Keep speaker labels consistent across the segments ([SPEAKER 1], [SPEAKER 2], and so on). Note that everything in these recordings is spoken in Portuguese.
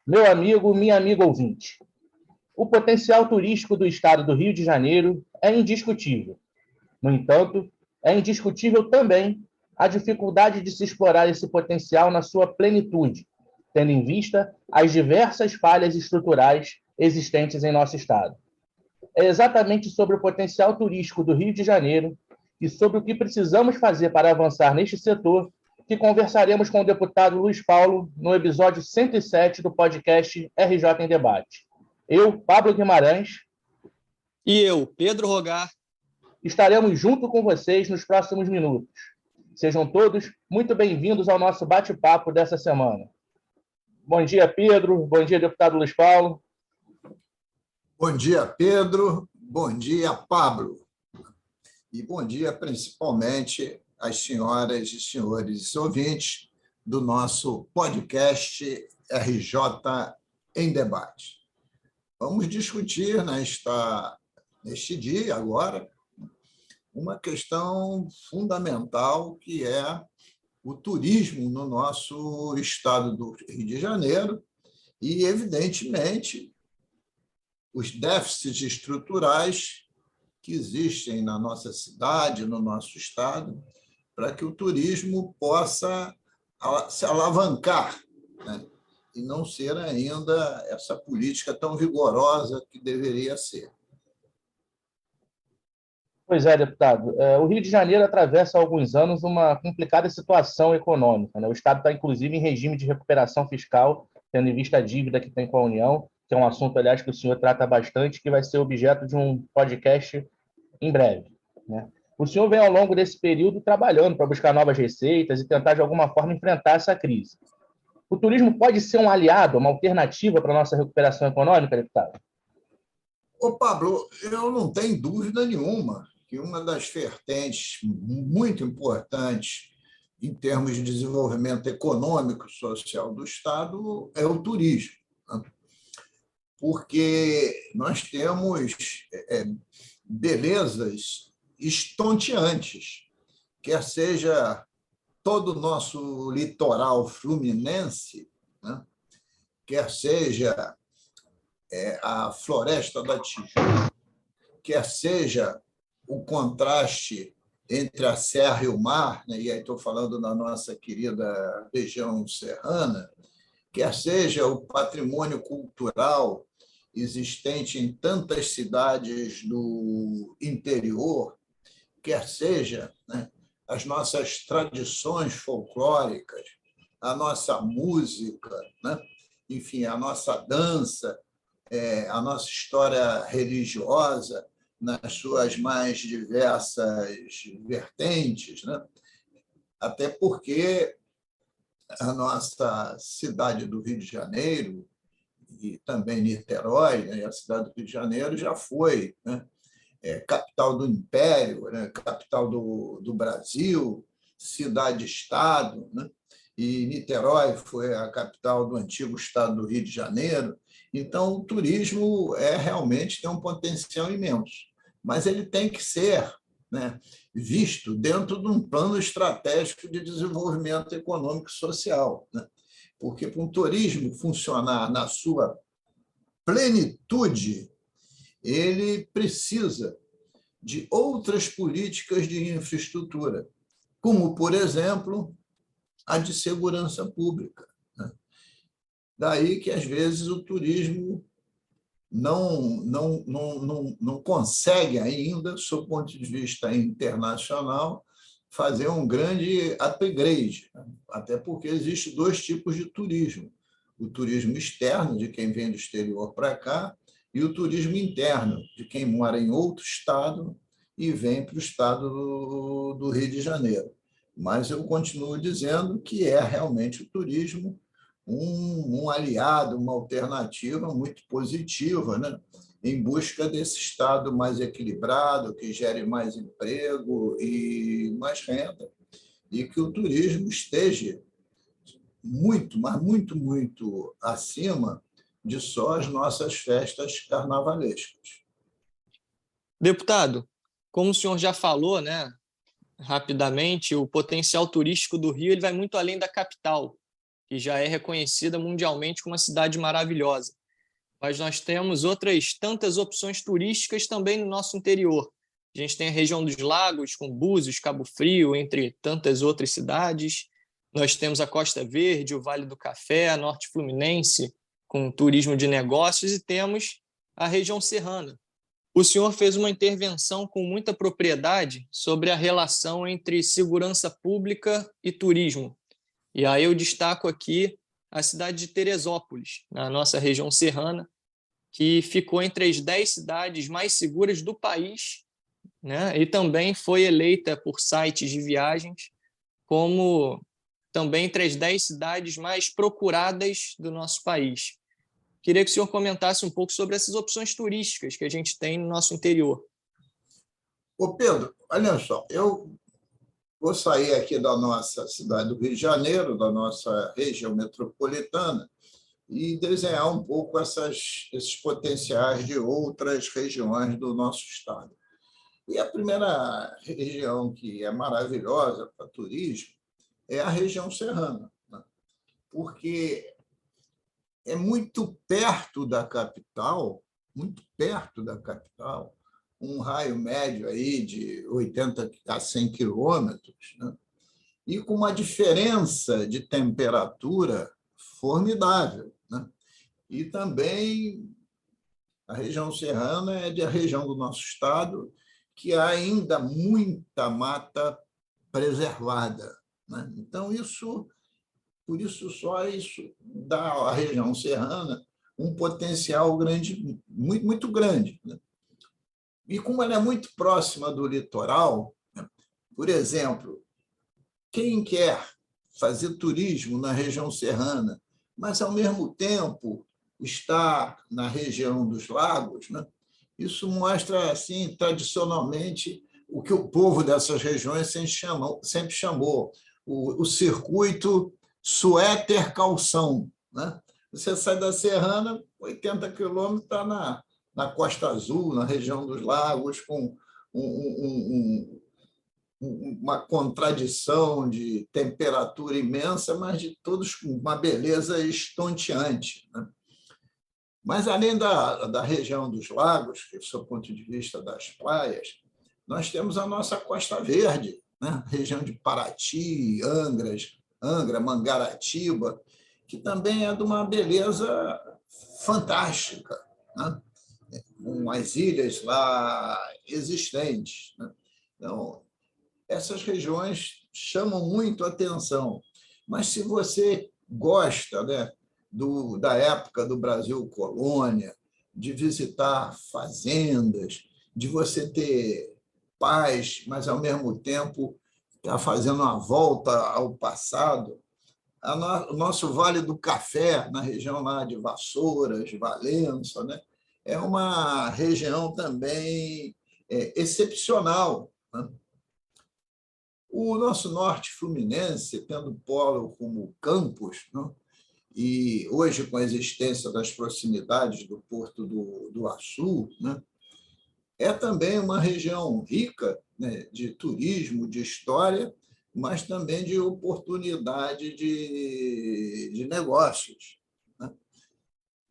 [SPEAKER 1] Meu amigo, minha amiga ouvinte, o potencial turístico do estado do Rio de Janeiro é indiscutível. No entanto, é indiscutível também a dificuldade de se explorar esse potencial na sua plenitude, tendo em vista as diversas falhas estruturais existentes em nosso estado. É exatamente sobre o potencial turístico do Rio de Janeiro e sobre o que precisamos fazer para avançar neste setor que conversaremos com o deputado Luiz Paulo no episódio 107 do podcast RJ em Debate. Eu, Pablo Guimarães.
[SPEAKER 2] E eu, Pedro Rogar.
[SPEAKER 1] Estaremos junto com vocês nos próximos minutos. Sejam todos muito bem-vindos ao nosso bate-papo dessa semana. Bom dia, Pedro. Bom dia, deputado Luiz Paulo.
[SPEAKER 3] Bom dia, Pedro. Bom dia, Pablo. E bom dia, principalmente, às senhoras e senhores ouvintes do nosso podcast RJ em Debate. Vamos discutir neste dia, agora, uma questão fundamental, que é o turismo no nosso estado do Rio de Janeiro e, evidentemente, os déficits estruturais que existem na nossa cidade, no nosso estado, para que o turismo possa se alavancar, né? E não ser ainda essa política tão vigorosa que deveria ser.
[SPEAKER 1] Pois é, deputado. O Rio de Janeiro atravessa há alguns anos uma complicada situação econômica, né? O Estado está, inclusive, em regime de recuperação fiscal, tendo em vista a dívida que tem com a União, que é um assunto, aliás, que o senhor trata bastante, que vai ser objeto de um podcast em breve, né? O senhor vem, ao longo desse período, trabalhando para buscar novas receitas e tentar, de alguma forma, enfrentar essa crise. O turismo pode ser um aliado, uma alternativa para a nossa recuperação econômica, deputado?
[SPEAKER 3] Ô, Pablo, eu não tenho dúvida nenhuma que uma das vertentes muito importantes em termos de desenvolvimento econômico e social do Estado é o turismo, né? Porque nós temos belezas estonteantes, quer seja todo o nosso litoral fluminense, né? Quer seja a Floresta da Tijuca, quer seja o contraste entre a serra e o mar, né? E aí estou falando da nossa querida região serrana, quer seja o patrimônio cultural existente em tantas cidades do interior, quer seja, né, as nossas tradições folclóricas, a nossa música, né? Enfim, a nossa dança, a nossa história religiosa nas suas mais diversas vertentes, né? Até porque a nossa cidade do Rio de Janeiro e também Niterói, né? A cidade do Rio de Janeiro já foi, né, capital do Império, né? Capital do Brasil, cidade-estado, né? E Niterói foi a capital do antigo estado do Rio de Janeiro. Então, o turismo realmente tem um potencial imenso, mas ele tem que ser, né, visto dentro de um plano estratégico de desenvolvimento econômico e social, né? Porque para um turismo funcionar na sua plenitude, ele precisa de outras políticas de infraestrutura, como, por exemplo, a de segurança pública, né? Daí que, às vezes, o turismo não consegue ainda, sob o ponto de vista internacional, fazer um grande upgrade, né? Até porque existem dois tipos de turismo: o turismo externo, de quem vem do exterior para cá, e o turismo interno, de quem mora em outro estado e vem para o estado do Rio de Janeiro. Mas eu continuo dizendo que é realmente o turismo um aliado, uma alternativa muito positiva, né? Em busca desse estado mais equilibrado, que gere mais emprego e mais renda, e que o turismo esteja muito, mas muito, muito acima de só as nossas festas carnavalescas.
[SPEAKER 2] Deputado, como o senhor já falou, né, rapidamente, o potencial turístico do Rio ele vai muito além da capital. que já é reconhecida mundialmente como uma cidade maravilhosa. Mas nós temos outras tantas opções turísticas também no nosso interior. A gente tem a região dos lagos, com Búzios, Cabo Frio, entre tantas outras cidades. Nós temos a Costa Verde, o Vale do Café, a Norte Fluminense, com turismo de negócios, e temos a região serrana. O senhor fez uma intervenção com muita propriedade sobre a relação entre segurança pública e turismo. E aí eu destaco aqui a cidade de Teresópolis, na nossa região serrana, que ficou entre as 10 cidades mais seguras do país, né? E também foi eleita por sites de viagens como também entre as 10 cidades mais procuradas do nosso país. Queria que o senhor comentasse um pouco sobre essas opções turísticas que a gente tem no nosso interior.
[SPEAKER 3] Ô Pedro, olha só, eu vou sair aqui da nossa cidade do Rio de Janeiro, da nossa região metropolitana, e desenhar um pouco esses potenciais de outras regiões do nosso estado. E a primeira região que é maravilhosa para turismo é a região serrana, né? Porque é muito perto da capital, um raio médio aí de 80 a 100 quilômetros, né? E com uma diferença de temperatura formidável, né? E também a região serrana é a região do nosso estado que há ainda muita mata preservada, né? Então, por isso só isso dá à região serrana um potencial grande, muito, muito grande, né? E como ela é muito próxima do litoral, né? Por exemplo, quem quer fazer turismo na região serrana, mas, ao mesmo tempo, está na região dos lagos, né? Isso mostra, assim, tradicionalmente, o que o povo dessas regiões sempre chamou o circuito suéter-calção, né? Você sai da Serrana, 80 quilômetros, está na Costa Azul, na região dos lagos, com uma contradição de temperatura imensa, mas de todos com uma beleza estonteante, né? Mas, além da região dos lagos, que, do ponto de vista das praias, nós temos a nossa Costa Verde, né? Região de Paraty, Angra, Mangaratiba, que também é de uma beleza fantástica, né? Com as ilhas lá existentes, né? Então, essas regiões chamam muito a atenção. Mas, se você gosta, né, da época do Brasil colônia, de visitar fazendas, de você ter paz, mas, ao mesmo tempo, estar fazendo uma volta ao passado, o nosso Vale do Café, na região lá de Vassouras, Valença, né, é uma região também excepcional, né? O nosso norte fluminense, tendo polo como Campos, né, e hoje com a existência das proximidades do Porto do Açu, né, é também uma região rica, né, de turismo, de história, mas também de oportunidade de negócios, né?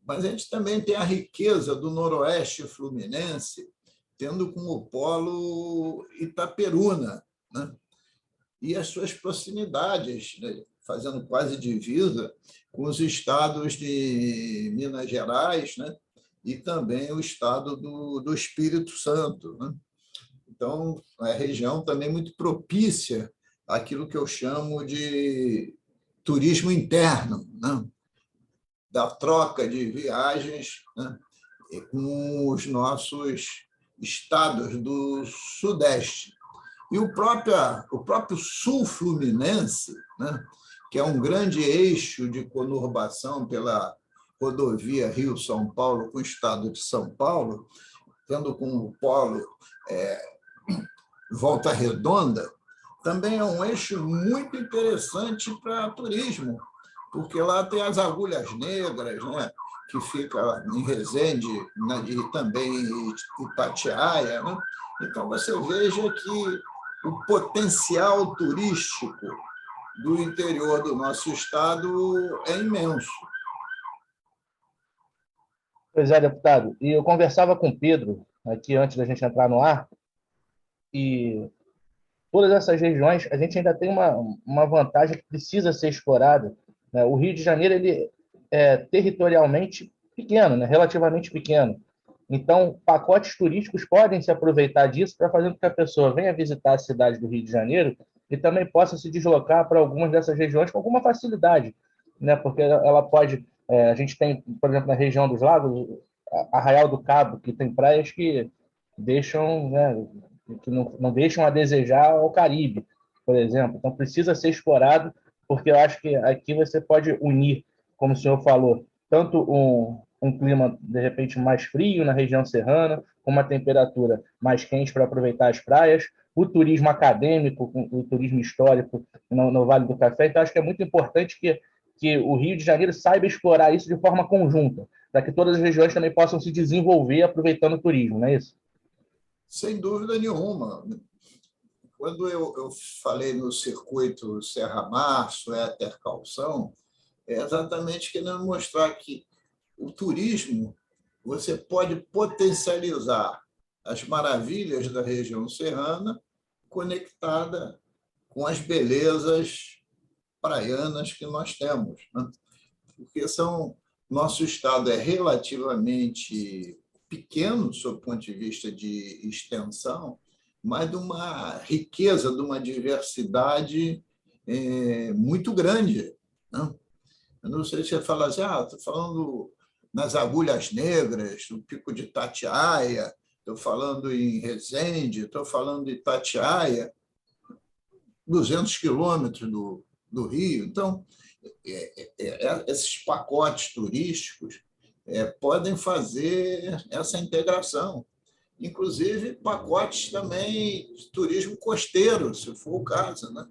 [SPEAKER 3] Mas a gente também tem a riqueza do noroeste fluminense, tendo como polo Itaperuna, né? E as suas proximidades, né, fazendo quase divisa com os estados de Minas Gerais, né, e também o estado do Espírito Santo, né? Então, é a região também muito propícia àquilo que eu chamo de turismo interno, né, da troca de viagens, né, com os nossos estados do Sudeste. E o próprio sul fluminense, né, que é um grande eixo de conurbação pela rodovia Rio-São Paulo com o estado de São Paulo, tendo como polo Volta Redonda, também é um eixo muito interessante para turismo, porque lá tem as Agulhas Negras, né, que fica em Resende, né, e também em Itatiaia, né? Então, você veja que o potencial turístico do interior do nosso estado é imenso.
[SPEAKER 1] Pois é, deputado. E eu conversava com o Pedro, aqui antes da gente entrar no ar, e todas essas regiões, a gente ainda tem uma vantagem que precisa ser explorada, né? O Rio de Janeiro ele é territorialmente pequeno, né? Relativamente pequeno. Então, pacotes turísticos podem se aproveitar disso para fazer com que a pessoa venha visitar a cidade do Rio de Janeiro e também possa se deslocar para algumas dessas regiões com alguma facilidade, né? Porque ela pode. A gente tem, por exemplo, na região dos lagos, Arraial do Cabo, que tem praias que deixam, né, que não deixam a desejar ao Caribe, por exemplo. Então, precisa ser explorado, porque eu acho que aqui você pode unir, como o senhor falou, tanto um clima, de repente, mais frio na região serrana, com uma temperatura mais quente para aproveitar as praias, o turismo acadêmico, o turismo histórico no Vale do Café. Então, acho que é muito importante que o Rio de Janeiro saiba explorar isso de forma conjunta, para que todas as regiões também possam se desenvolver aproveitando o turismo, não é isso?
[SPEAKER 3] Sem dúvida nenhuma. Quando eu falei no circuito Serra Março, Éter Calção, é exatamente querendo mostrar que o turismo você pode potencializar as maravilhas da região serrana conectada com as belezas praianas que nós temos, né? Porque nosso estado é relativamente pequeno, sob o ponto de vista de extensão, mas de uma riqueza, de uma diversidade muito grande, né? Eu não sei se você fala assim, estou falando nas Agulhas Negras, no Pico de Itatiaia, estou falando em Resende, estou falando em Itatiaia, 200 quilômetros do Rio. Então, esses pacotes turísticos podem fazer essa integração. Inclusive, pacotes também de turismo costeiro, se for o caso, né?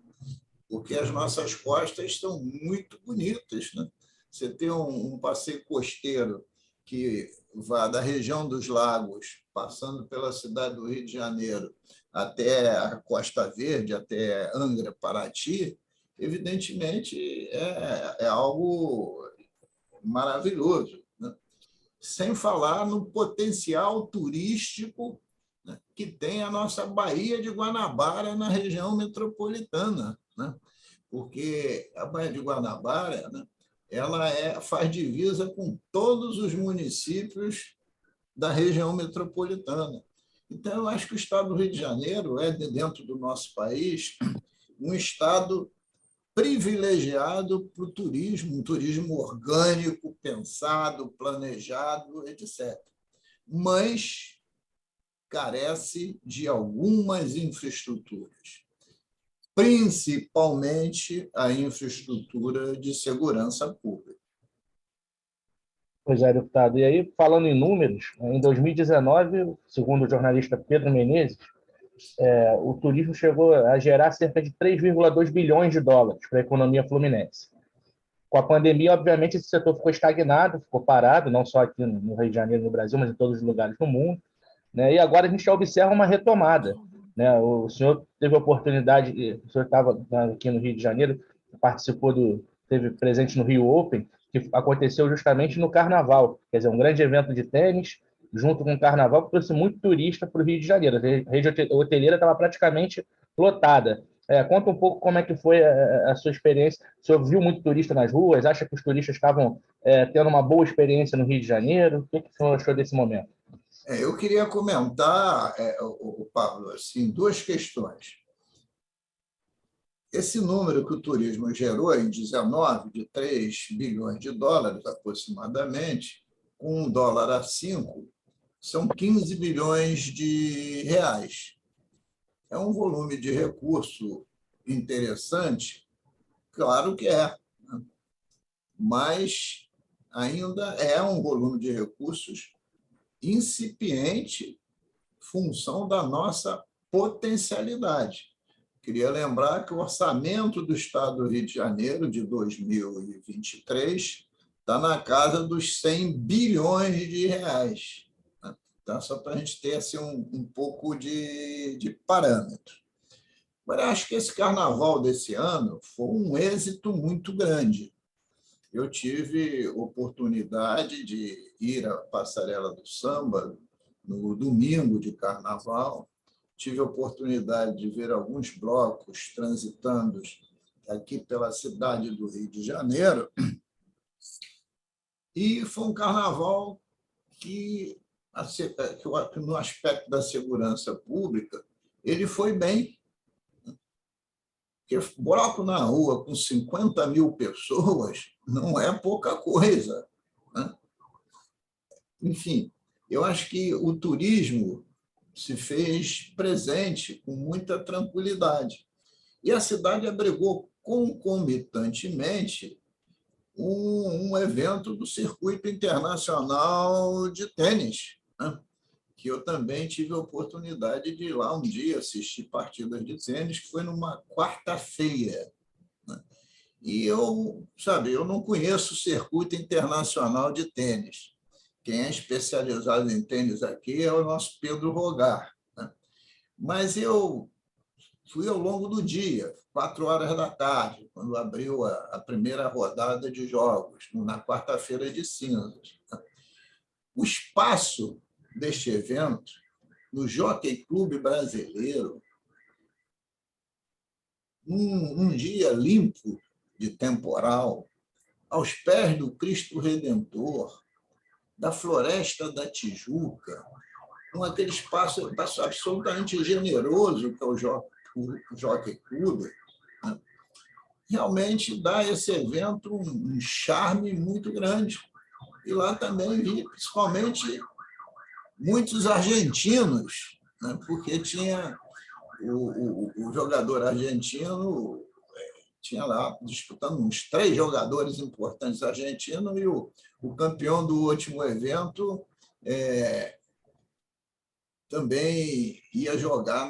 [SPEAKER 3] Porque as nossas costas estão muito bonitas, né? Você tem um passeio costeiro que vai da região dos lagos, passando pela cidade do Rio de Janeiro, até a Costa Verde, até Angra, Paraty, evidentemente é algo maravilhoso, né? Sem falar no potencial turístico, né, que tem a nossa Baía de Guanabara na região metropolitana, né? Porque a Baía de Guanabara, né, ela faz divisa com todos os municípios da região metropolitana. Então, eu acho que o estado do Rio de Janeiro é, dentro do nosso país, um estado privilegiado para o turismo, um turismo orgânico, pensado, planejado, etc. Mas carece de algumas infraestruturas, principalmente a infraestrutura de segurança pública.
[SPEAKER 1] Pois é, deputado. E aí, falando em números, em 2019, segundo o jornalista Pedro Menezes, o turismo chegou a gerar cerca de 3,2 bilhões de dólares para a economia fluminense. Com a pandemia, obviamente, esse setor ficou estagnado, ficou parado, não só aqui no Rio de Janeiro, no Brasil, mas em todos os lugares do mundo, né? E agora a gente já observa uma retomada, né? O senhor teve a oportunidade, o senhor estava aqui no Rio de Janeiro, teve presente no Rio Open, que aconteceu justamente no Carnaval, quer dizer, um grande evento de tênis, junto com o Carnaval, que trouxe muito turista para o Rio de Janeiro. A rede hoteleira estava praticamente lotada. Conta um pouco como é que foi a sua experiência. O senhor viu muito turista nas ruas? Acha que os turistas estavam tendo uma boa experiência no Rio de Janeiro? O que o senhor achou desse momento?
[SPEAKER 3] Eu queria comentar, Pablo, assim, duas questões. Esse número que o turismo gerou em 19, de 3 bilhões de dólares aproximadamente, com $1 a 5, são 15 bilhões de reais. É um volume de recurso interessante? Claro que é, né? Mas ainda é um volume de recursos incipiente, função da nossa potencialidade. Queria lembrar que o orçamento do Estado do Rio de Janeiro de 2023 está na casa dos 100 bilhões de reais. Então, só para a gente ter assim, um pouco de parâmetro. Agora, acho que esse carnaval desse ano foi um êxito muito grande. Eu tive oportunidade de ir à Passarela do Samba no domingo de carnaval, tive a oportunidade de ver alguns blocos transitando aqui pela cidade do Rio de Janeiro, e foi um carnaval que, no aspecto da segurança pública, ele foi bem. Porque bloco na rua com 50 mil pessoas não é pouca coisa, né? Enfim, eu acho que o turismo se fez presente com muita tranquilidade. E a cidade abrigou concomitantemente um evento do Circuito Internacional de Tênis, né? Que eu também tive a oportunidade de ir lá um dia assistir partidas de tênis, que foi numa quarta-feira. E eu não conheço o Circuito Internacional de Tênis. Quem é especializado em tênis aqui é o nosso Pedro Rogar, né? Mas eu fui ao longo do dia, 4 horas da tarde, quando abriu a primeira rodada de jogos, na quarta-feira de cinzas. O espaço deste evento, no Jockey Clube Brasileiro, um dia limpo de temporal, aos pés do Cristo Redentor, da Floresta da Tijuca, com aquele espaço absolutamente generoso que é o Jockey Club, né? Realmente dá esse evento um charme muito grande. E lá também vi, principalmente, muitos argentinos, né? Porque tinha o jogador argentino, tinha lá disputando uns 3 jogadores importantes argentinos, e o campeão do último evento também ia jogar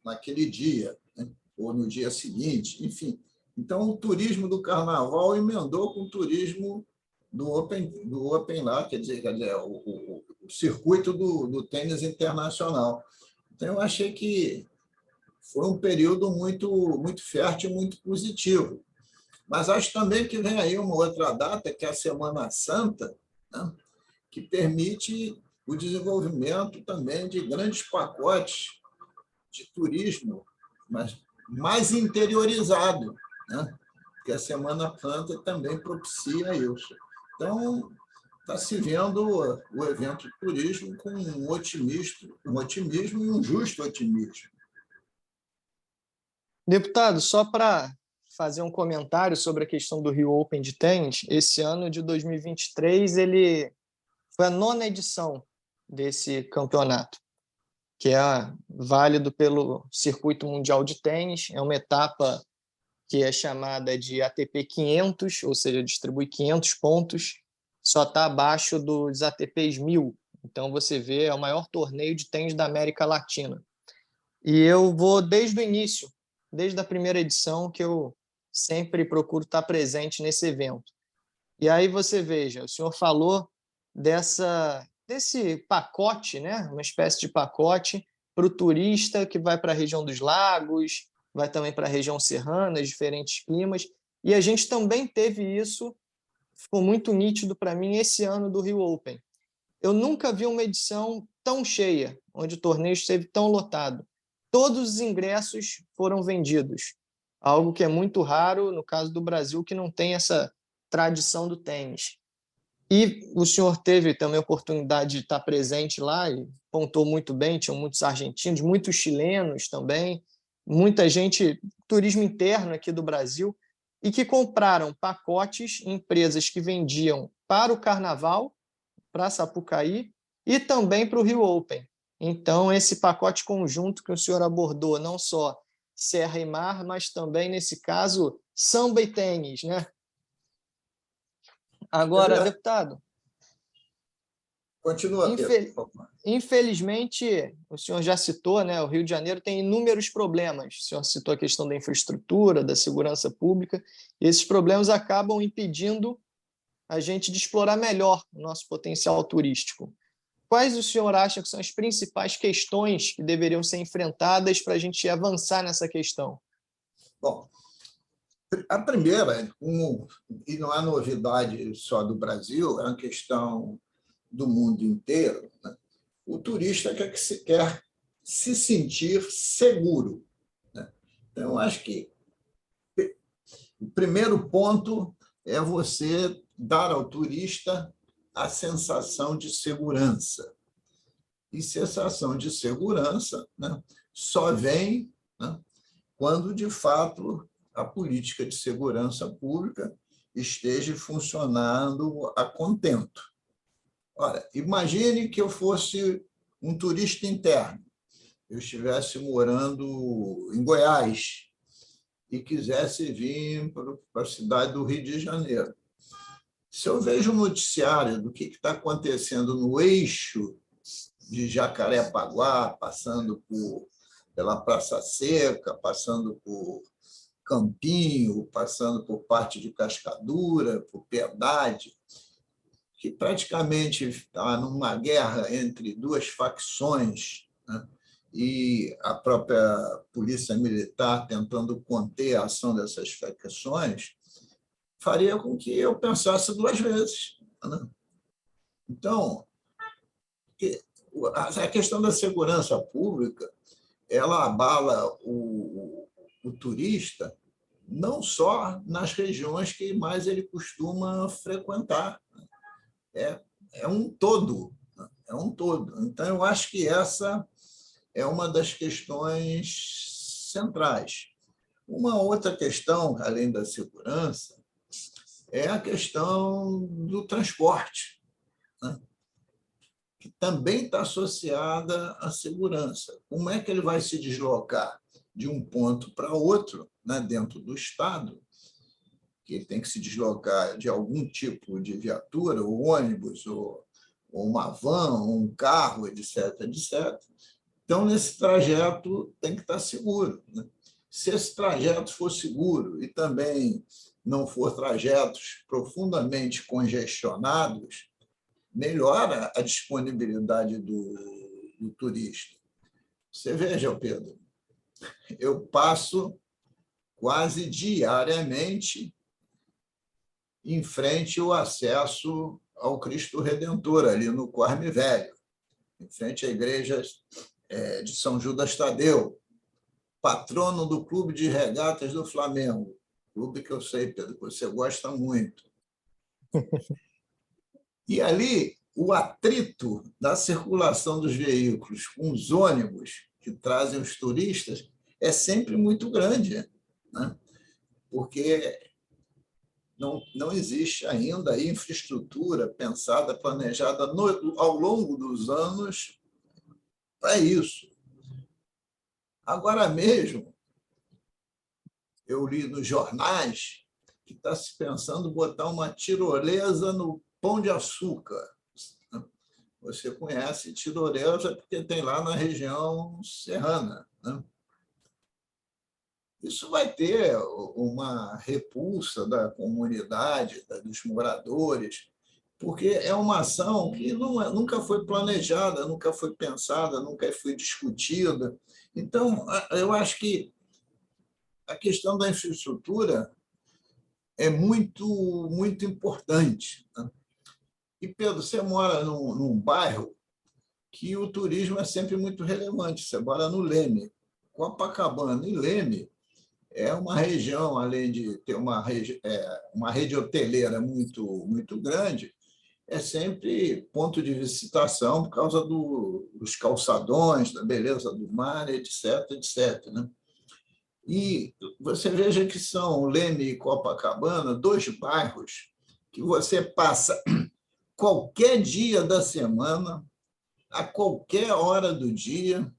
[SPEAKER 3] naquele dia, né? Ou no dia seguinte, enfim. Então, o turismo do carnaval emendou com o turismo do Open lá, quer dizer o circuito do tênis internacional. Então, eu achei que foi um período muito fértil, muito positivo. Mas acho também que vem aí uma outra data, que é a Semana Santa, né? Que permite o desenvolvimento também de grandes pacotes de turismo, mas mais interiorizado, né? Porque a Semana Santa também propicia isso. Então, está se vendo o evento turístico com um otimismo e um justo otimismo.
[SPEAKER 2] Deputado, só para fazer um comentário sobre a questão do Rio Open de tênis, esse ano de 2023 ele foi a 9ª edição desse campeonato, que é válido pelo Circuito Mundial de Tênis. É uma etapa que é chamada de ATP 500, ou seja, distribui 500 pontos, só está abaixo dos ATPs 1000. Então, você vê, é o maior torneio de tênis da América Latina. E eu vou desde o início, desde a primeira edição, que eu sempre procuro estar presente nesse evento. E aí você veja, o senhor falou desse pacote, né? Uma espécie de pacote para o turista que vai para a região dos lagos, vai também para a região serrana, diferentes climas. E a gente também teve isso, ficou muito nítido para mim esse ano do Rio Open. Eu nunca vi uma edição tão cheia, onde o torneio esteve tão lotado. Todos os ingressos foram vendidos, algo que é muito raro no caso do Brasil, que não tem essa tradição do tênis. E o senhor teve também a oportunidade de estar presente lá e pontuou muito bem, tinham muitos argentinos, muitos chilenos também, muita gente, turismo interno aqui do Brasil, e que compraram pacotes em empresas que vendiam para o Carnaval, para Sapucaí, e também para o Rio Open. Então, esse pacote conjunto que o senhor abordou, não só Serra e Mar, mas também, nesse caso, samba e tênis, né? Agora, deputado,
[SPEAKER 3] Continua, Pedro.
[SPEAKER 2] Infelizmente, o senhor já citou, né? O Rio de Janeiro tem inúmeros problemas. O senhor citou a questão da infraestrutura, da segurança pública, e esses problemas acabam impedindo a gente de explorar melhor o nosso potencial turístico. quais o senhor acha que são as principais questões que deveriam ser enfrentadas para a gente avançar nessa questão?
[SPEAKER 3] Bom, a primeira, e não é novidade só do Brasil, é uma questão do mundo inteiro, né? O turista quer se sentir seguro, né? Então, eu acho que o primeiro ponto é você dar ao turista a sensação de segurança. E sensação de segurança, né, só vem, né, quando, de fato, a política de segurança pública esteja funcionando a contento. Ora, imagine que eu fosse um turista interno, eu estivesse morando em Goiás e quisesse vir para a cidade do Rio de Janeiro. Se eu vejo um noticiário do que está acontecendo no eixo de Jacarepaguá, passando pela Praça Seca, passando por Campinho, passando por parte de Cascadura, por Piedade, que praticamente está numa guerra entre duas facções, né? E a própria polícia militar tentando conter a ação dessas facções, faria com que eu pensasse duas vezes, né? Então, a questão da segurança pública, ela abala o turista não só nas regiões que mais ele costuma frequentar, é um todo, é um todo. Então, eu acho que essa é uma das questões centrais. Uma outra questão, além da segurança, é a questão do transporte, né, que também está associada à segurança. Como é que ele vai se deslocar de um ponto para outro, né, dentro do Estado, que ele tem que se deslocar de algum tipo de viatura, ou ônibus, ou uma van, ou um carro, etc., etc. Então, nesse trajeto, tem que estar seguro, né? Se esse trajeto for seguro e também não for trajetos profundamente congestionados, melhora a disponibilidade do turista. Você veja, Pedro, eu passo quase diariamente em frente ao acesso ao Cristo Redentor, ali no Corme Velho, em frente à igreja de São Judas Tadeu, patrono do Clube de Regatas do Flamengo, clube que eu sei, Pedro, que você gosta muito. E ali, o atrito da circulação dos veículos com os ônibus que trazem os turistas é sempre muito grande, né? Porque não existe ainda a infraestrutura pensada, planejada ao longo dos anos para isso. Agora mesmo, eu li nos jornais que está se pensando botar uma tirolesa no Pão de Açúcar. Você conhece tirolesa porque tem lá na região serrana, né? Isso vai ter uma repulsa da comunidade, dos moradores, porque é uma ação que nunca foi planejada, nunca foi pensada, nunca foi discutida. Então, eu acho que a questão da infraestrutura é muito, muito importante, né? E, Pedro, você mora num bairro que o turismo é sempre muito relevante. Você mora no Leme. Copacabana e Leme é uma região, além de ter uma rede hoteleira muito, muito grande, é sempre ponto de visitação por causa dos calçadões, da beleza do mar, etc., etc., né? E você veja que são Leme e Copacabana, dois bairros que você passa qualquer dia da semana, a qualquer hora do dia,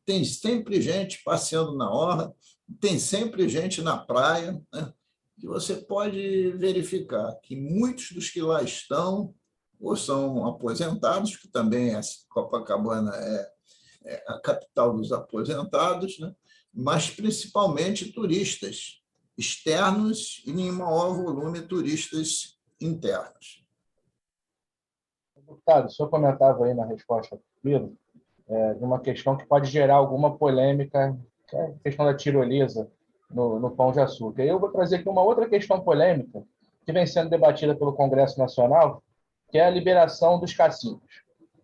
[SPEAKER 3] tem sempre gente passeando na orla, tem sempre gente na praia, né? E você pode verificar que muitos dos que lá estão ou são aposentados, que também Copacabana é a capital dos aposentados, né? Mas principalmente turistas externos e, em maior volume, turistas internos.
[SPEAKER 1] Deputado, o senhor comentava aí na resposta primeiro de uma questão que pode gerar alguma polêmica, que é a questão da tirolesa no Pão de Açúcar. Eu vou trazer aqui uma outra questão polêmica que vem sendo debatida pelo Congresso Nacional, que é a liberação dos cassinos,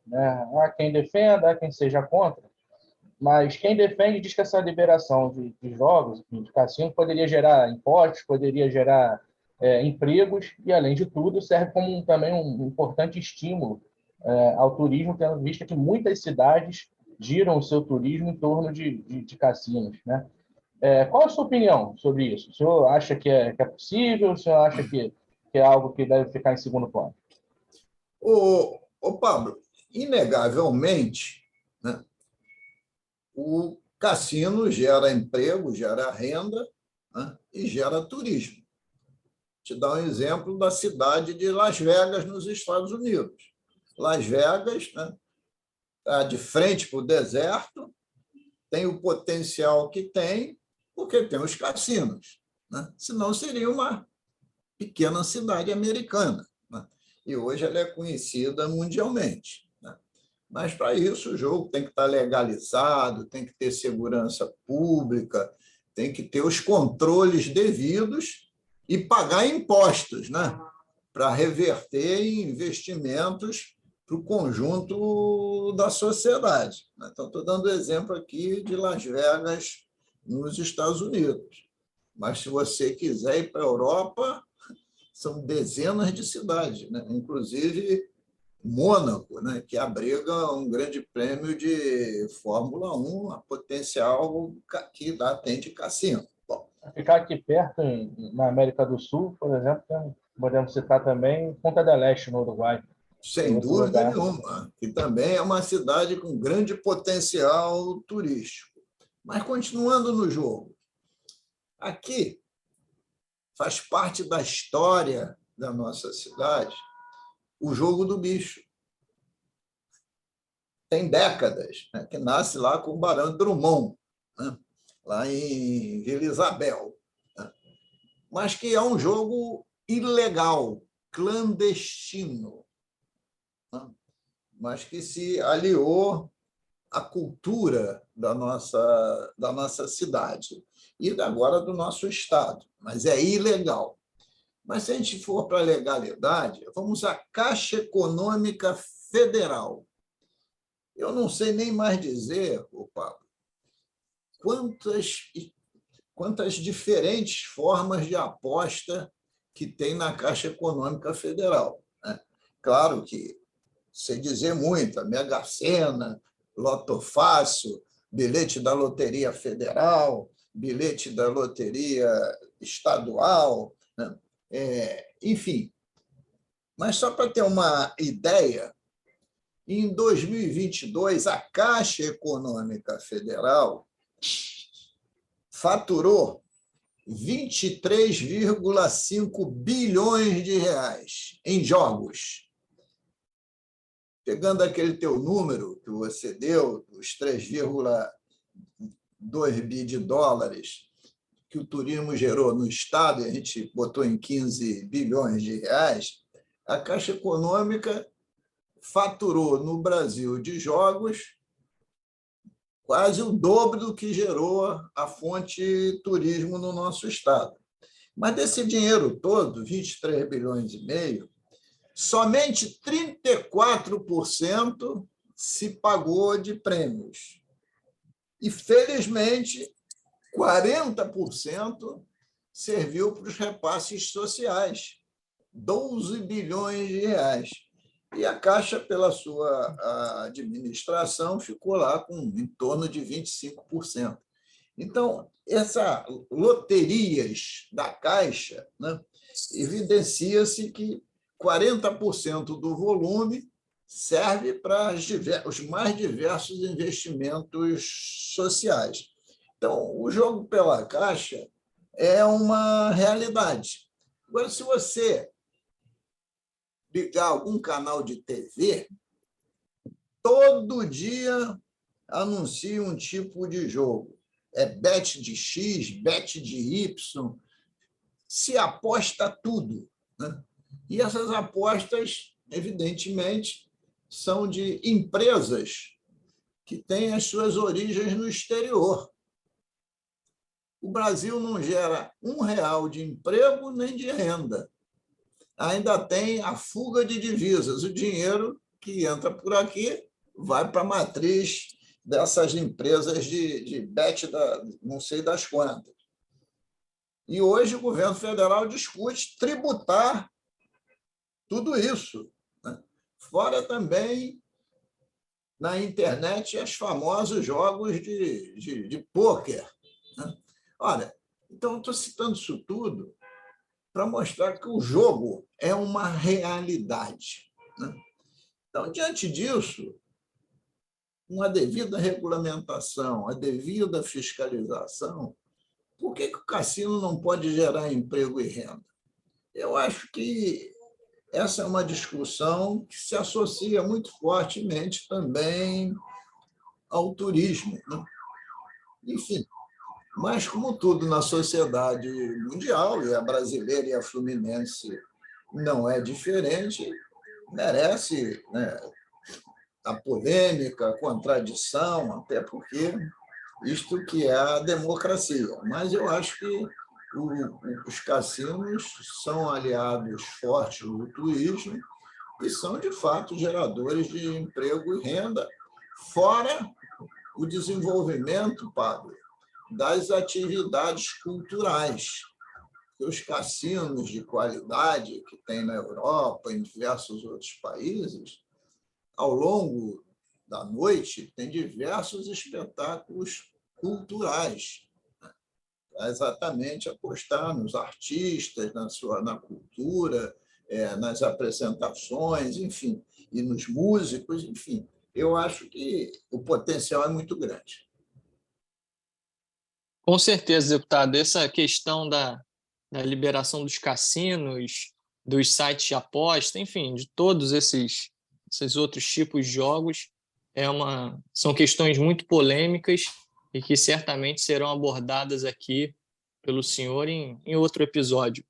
[SPEAKER 1] né? Há quem defenda, há quem seja contra, mas quem defende diz que essa liberação de jogos, enfim, de cassino, poderia gerar impostos, poderia gerar empregos e, além de tudo, serve como também um importante estímulo ao turismo, tendo visto que muitas cidades giram o seu turismo em torno de cassinos, né? Qual a sua opinião sobre isso? O senhor acha que é possível? O senhor acha que é algo que deve ficar em segundo plano?
[SPEAKER 3] Pablo, inegavelmente, né, o cassino gera emprego, gera renda, né, e gera turismo. Te dar um exemplo da cidade de Las Vegas, nos Estados Unidos. Las Vegas, né, está de frente para o deserto, tem o potencial que tem, porque tem os cassinos, né? Senão seria uma pequena cidade americana, né? E hoje ela é conhecida mundialmente, né? Mas, para isso, o jogo tem que estar legalizado, tem que ter segurança pública, tem que ter os controles devidos e pagar impostos, né? Para reverter em investimentos para o conjunto da sociedade. Então, estou dando exemplo aqui de Las Vegas, nos Estados Unidos. Mas, se você quiser ir para a Europa, são dezenas de cidades, né? Inclusive Mônaco, né? Que abriga um grande prêmio de Fórmula 1, a potencial que lá tem de cassino. Bom,
[SPEAKER 1] Ficar aqui perto, na América do Sul, por exemplo, podemos citar também Punta del Este, no Uruguai.
[SPEAKER 3] sem
[SPEAKER 1] Outro
[SPEAKER 3] dúvida
[SPEAKER 1] lugar.
[SPEAKER 3] nenhuma, que também é uma cidade com grande potencial turístico. Mas, continuando no jogo, aqui faz parte da história da nossa cidade o jogo do bicho. Tem décadas, né, que nasce lá com o Barão Drummond, né, lá em Vila Isabel, né, mas que é um jogo ilegal, clandestino, né, mas que se aliou à cultura da nossa cidade e agora do nosso estado, mas é ilegal. Mas, se a gente for para a legalidade, vamos à Caixa Econômica Federal. Eu não sei nem mais dizer, Pablo, quantas diferentes formas de aposta que tem na Caixa Econômica Federal, né? Claro que, sei dizer muito, a Mega Sena, Loto Fácil, bilhete da Loteria Federal, bilhete da Loteria Estadual, né? Enfim. Mas, só para ter uma ideia, em 2022, a Caixa Econômica Federal faturou 23,5 bilhões de reais em jogos. Pegando aquele teu número que você deu, os 3,2 bi de dólares que o turismo gerou no Estado, e a gente botou em 15 bilhões de reais, a Caixa Econômica faturou no Brasil de jogos quase o dobro do que gerou a fonte turismo no nosso estado. Mas desse dinheiro todo, 23 bilhões e meio, somente 34% se pagou de prêmios. E, felizmente, 40% serviu para os repasses sociais, 12 bilhões de reais. E a Caixa, pela sua administração, ficou lá com em torno de 25%. Então, essas loterias da Caixa, né, evidencia-se que 40% do volume serve para os mais diversos investimentos sociais. Então, o jogo pela Caixa é uma realidade. Agora, se você ligar algum canal de TV, todo dia anuncia um tipo de jogo. É bet de X, bet de Y, se aposta tudo, né? E essas apostas, evidentemente, são de empresas que têm as suas origens no exterior. O Brasil não gera R$ 1 de emprego nem de renda. Ainda tem a fuga de divisas. O dinheiro que entra por aqui vai para a matriz dessas empresas de bet, não sei das quantas. E hoje o governo federal discute tributar tudo isso, né? Fora também, na internet, os famosos jogos de pôquer, né? Olha, então, estou citando isso tudo para mostrar que o jogo é uma realidade, né? Então, diante disso, uma devida regulamentação, a devida fiscalização, por que o cassino não pode gerar emprego e renda? Eu acho que essa é uma discussão que se associa muito fortemente também ao turismo, né? Enfim, mas, como tudo na sociedade mundial, e a brasileira e a fluminense não é diferente, merece, né, a polêmica, a contradição, até porque isto que é a democracia. Mas eu acho que os cassinos são aliados fortes do turismo e são, de fato, geradores de emprego e renda, fora o desenvolvimento, Pablo, das atividades culturais. Os cassinos de qualidade que tem na Europa e em diversos outros países, ao longo da noite, tem diversos espetáculos culturais, para exatamente apostar nos artistas, na cultura, nas apresentações, enfim, e nos músicos, enfim. Eu acho que o potencial é muito grande.
[SPEAKER 2] Com certeza, deputado. Essa questão da liberação dos cassinos, dos sites de aposta, enfim, de todos esses outros tipos de jogos, são questões muito polêmicas e que certamente serão abordadas aqui pelo senhor em outro episódio.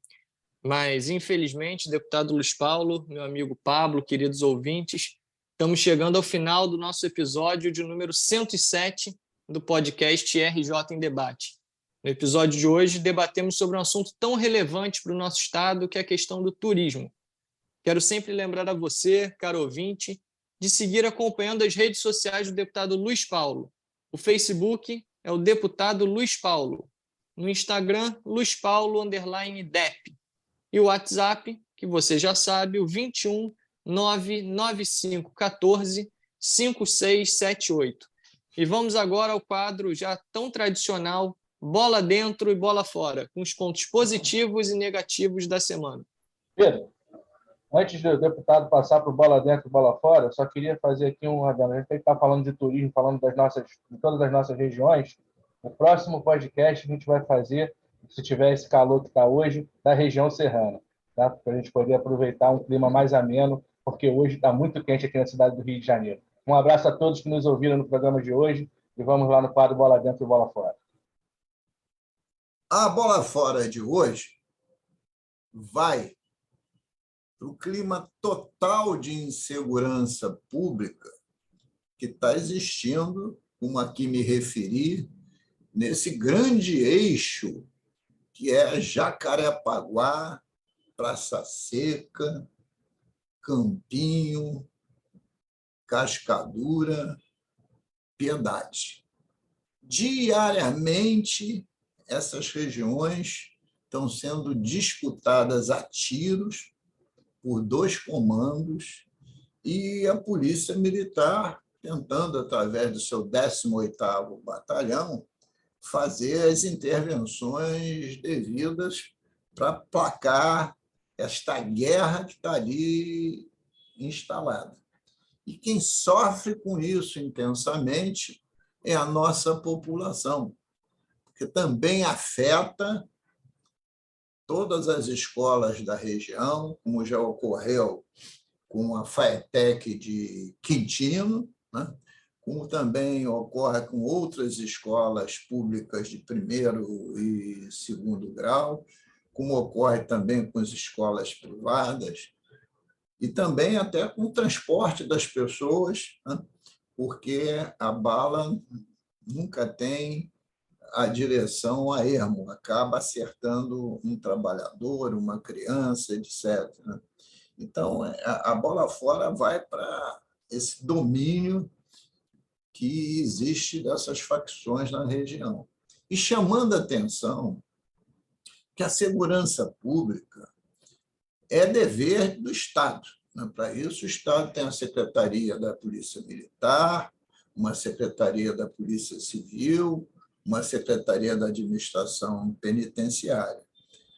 [SPEAKER 2] Mas, infelizmente, deputado Luiz Paulo, meu amigo Pablo, queridos ouvintes, estamos chegando ao final do nosso episódio de número 107 do podcast RJ em Debate. No episódio de hoje, debatemos sobre um assunto tão relevante para o nosso estado, que é a questão do turismo. Quero sempre lembrar a você, caro ouvinte, de seguir acompanhando as redes sociais do deputado Luiz Paulo. O Facebook é o deputado Luiz Paulo. No Instagram, Luiz Paulo_DEP. E o WhatsApp, que você já sabe, o 21 99514 5678. E vamos agora ao quadro já tão tradicional, Bola Dentro e Bola Fora, com os pontos positivos e negativos da semana.
[SPEAKER 1] Pedro, antes do deputado passar para o Bola Dentro e Bola Fora, só queria fazer aqui um adendo. A gente está falando de turismo, falando de todas as nossas regiões. O próximo podcast a gente vai fazer, se tiver esse calor que está hoje, da região serrana, tá? Para a gente poder aproveitar um clima mais ameno, porque hoje está muito quente aqui na cidade do Rio de Janeiro. Um abraço a todos que nos ouviram no programa de hoje e vamos lá no quadro Bola Dentro e Bola Fora.
[SPEAKER 3] A Bola Fora de hoje vai para o clima total de insegurança pública que está existindo, como aqui me referi, nesse grande eixo que é Jacarepaguá, Praça Seca, Campinho, Cascadura, Piedade. Diariamente, essas regiões estão sendo disputadas a tiros por 2 comandos e a Polícia Militar tentando, através do seu 18º Batalhão, fazer as intervenções devidas para placar esta guerra que está ali instalada. E quem sofre com isso intensamente é a nossa população, porque também afeta todas as escolas da região, como já ocorreu com a FAETEC de Quintino, né? Como também ocorre com outras escolas públicas de 1º e 2º grau, como ocorre também com as escolas privadas. e também até com o transporte das pessoas, né? Porque a bala nunca tem a direção a ermo, acaba acertando um trabalhador, uma criança, etc. Então, a bola fora vai para esse domínio que existe dessas facções na região. E chamando a atenção que a segurança pública é dever do Estado. Para isso, o Estado tem a Secretaria da Polícia Militar, uma Secretaria da Polícia Civil, uma Secretaria da Administração Penitenciária.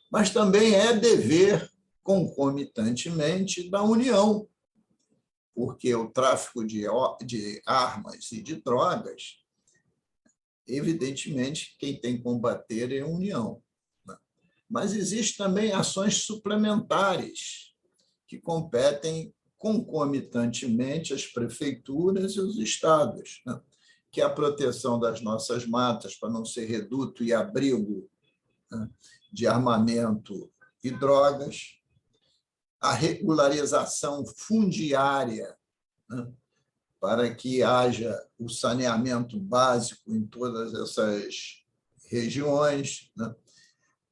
[SPEAKER 3] Mas também é dever, concomitantemente, da União, porque o tráfico de armas e de drogas, evidentemente, quem tem que combater é a União. Mas existem também ações suplementares que competem concomitantemente às prefeituras e os estados, que é a proteção das nossas matas para não ser reduto e abrigo de armamento e drogas, a regularização fundiária, para que haja o saneamento básico em todas essas regiões,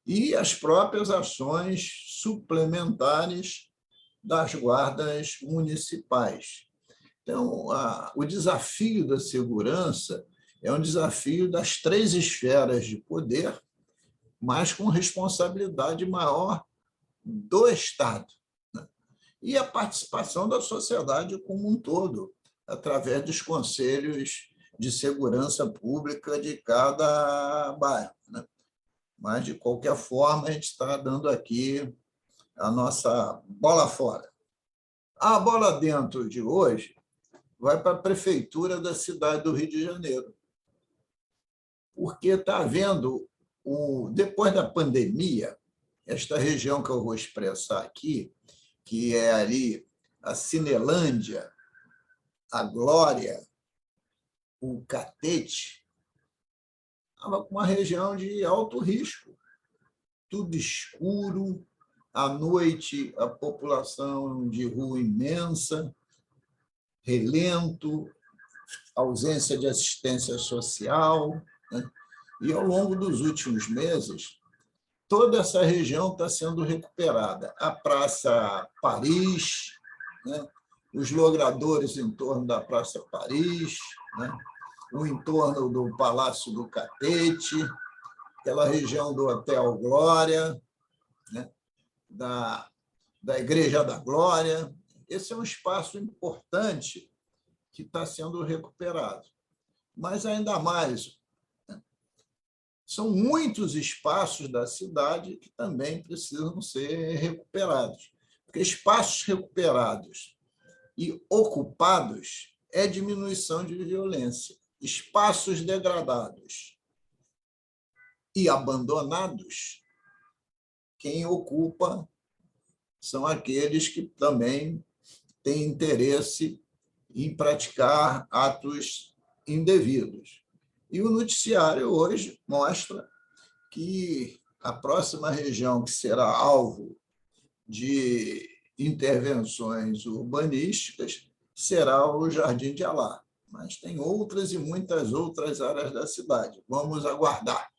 [SPEAKER 3] e as próprias ações suplementares das guardas municipais. Então, o desafio da segurança é um desafio das 3 esferas de poder, mas com responsabilidade maior do Estado, e a participação da sociedade como um todo, através dos conselhos de segurança pública de cada bairro. Mas, de qualquer forma, a gente está dando aqui a nossa bola fora. A bola dentro de hoje vai para a prefeitura da cidade do Rio de Janeiro, porque está havendo, depois da pandemia, esta região que eu vou expressar aqui, que é ali a Cinelândia, a Glória, o Catete, estava com uma região de alto risco, tudo escuro, à noite a população de rua imensa, relento, ausência de assistência social, E, ao longo dos últimos meses, toda essa região está sendo recuperada. A Praça Paris, os logradores em torno da Praça Paris, o entorno do Palácio do Catete, aquela região do Hotel Glória, da Igreja da Glória. Esse é um espaço importante que está sendo recuperado. Mas, ainda mais, são muitos espaços da cidade que também precisam ser recuperados. Porque espaços recuperados e ocupados é diminuição de violência. Espaços degradados e abandonados, quem ocupa são aqueles que também têm interesse em praticar atos indevidos. E o noticiário hoje mostra que a próxima região que será alvo de intervenções urbanísticas será o Jardim de Alá. Mas tem outras e muitas outras áreas da cidade. Vamos aguardar.